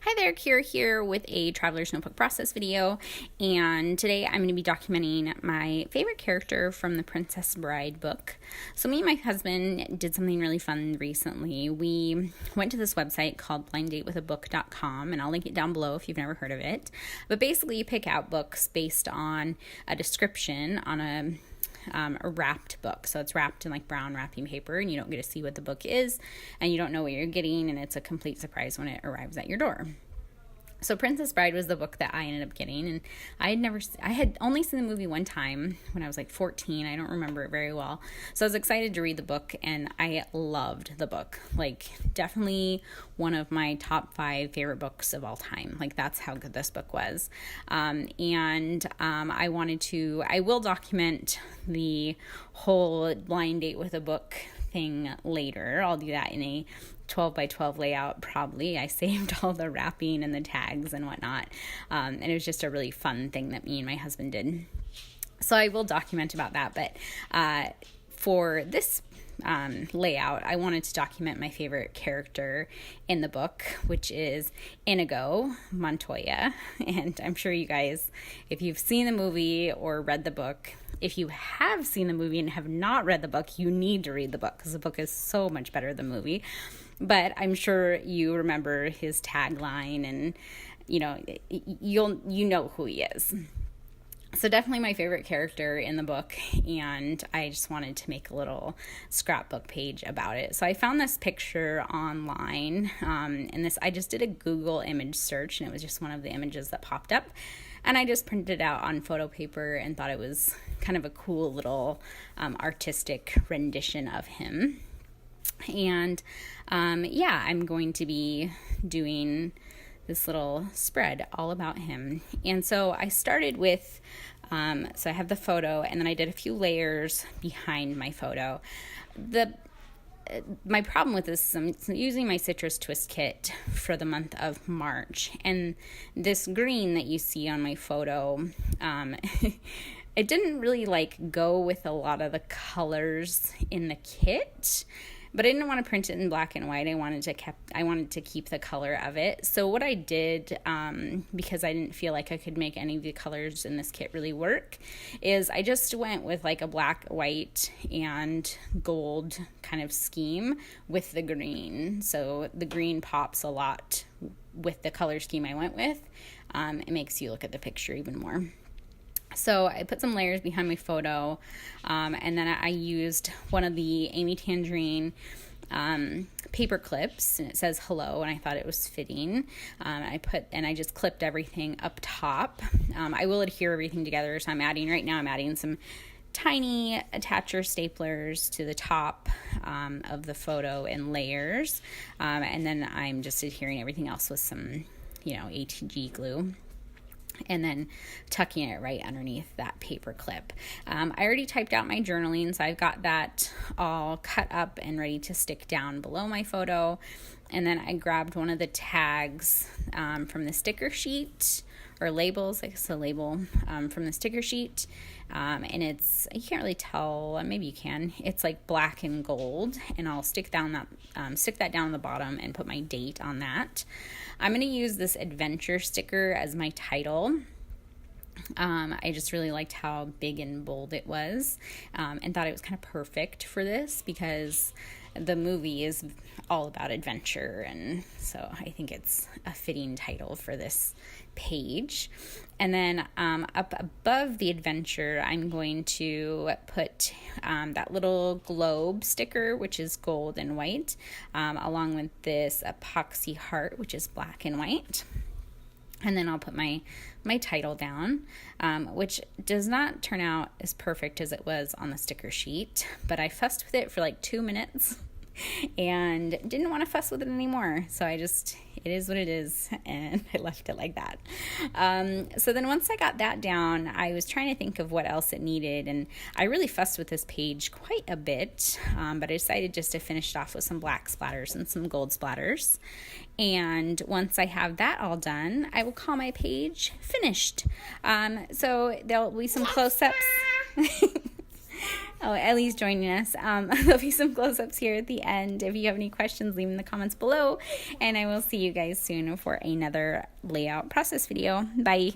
Hi there, Kira here with a Traveler's Notebook process video, and today I'm going to be documenting my favorite character from the Princess Bride book. So me and my husband did something really fun recently. We went to this website called blinddatewithabook.com, and I'll link it down below if you've never heard of it. But basically you pick out books based on a description on a wrapped book. So it's wrapped in like brown wrapping paper, and you don't get to see what the book is, and you don't know what you're getting, and it's a complete surprise when it arrives at your door. So Princess Bride was the book that I ended up getting, and I had only seen the movie one time when I was like 14. I don't remember it very well. So I was excited to read the book, and I loved the book. Like, definitely one of my top 5 favorite books of all time. Like, that's how good this book was. I will document the whole blind date with a book thing later. I'll do that in a 12 by 12 layout probably. I saved all the wrapping and the tags and whatnot, and it was just a really fun thing that me and my husband did. So I will document about that, but for this layout, I wanted to document my favorite character in the book, which is Inigo Montoya. And I'm sure you guys, if you've seen the movie or read the book, if you have seen the movie and have not read the book, you need to read the book because the book is so much better than the movie. But I'm sure you remember his tagline, and you know who he is. So definitely my favorite character in the book, and I just wanted to make a little scrapbook page about it. So I found this picture online, and I just did a Google image search, and it was just one of the images that popped up. And I just printed it out on photo paper and thought it was kind of a cool little artistic rendition of him. And I'm going to be doing this little spread all about him. And so I started with, so I have the photo, and then I did a few layers behind my photo. My problem with this is I'm using my Citrus Twist kit for the month of March, and this green that you see on my photo, it didn't really go with a lot of the colors in the kit. But I didn't want to print it in black and white. I wanted to keep the color of it. So what I did, because I didn't feel like I could make any of the colors in this kit really work, is I just went with a black, white, and gold kind of scheme with the green. So the green pops a lot with the color scheme I went with. It makes you look at the picture even more. So I put some layers behind my photo, and then I used one of the Amy Tangerine paper clips, and it says hello, and I thought it was fitting. I just clipped everything up top. I will adhere everything together, so I'm adding some tiny attacher staplers to the top of the photo in layers, and then I'm just adhering everything else with some, ATG glue, and then tucking it right underneath that paper clip. I already typed out my journaling, so I've got that all cut up and ready to stick down below my photo. And then I grabbed one of the tags from the sticker sheet, or labels, I guess the label from the sticker sheet. And you can't really tell, maybe you can. It's black and gold, and I'll stick that down on the bottom and put my date on that. I'm going to use this adventure sticker as my title. I just really liked how big and bold it was, and thought it was kind of perfect for this because the movie is all about adventure, and so I think it's a fitting title for this page. And then up above the adventure, I'm going to put that little globe sticker, which is gold and white, along with this epoxy heart, which is black and white. And then I'll put my title down, which does not turn out as perfect as it was on the sticker sheet, but I fussed with it for 2 minutes and didn't want to fuss with it anymore. So it is what it is, and I left it like that. So then once I got that down, I was trying to think of what else it needed, and I really fussed with this page quite a bit, but I decided just to finish it off with some black splatters and some gold splatters. And once I have that all done, I will call my page finished. So there'll be some close-ups. Oh, Ellie's joining us. There'll be some close-ups here at the end. If you have any questions, leave in the comments below. And I will see you guys soon for another layout process video. Bye.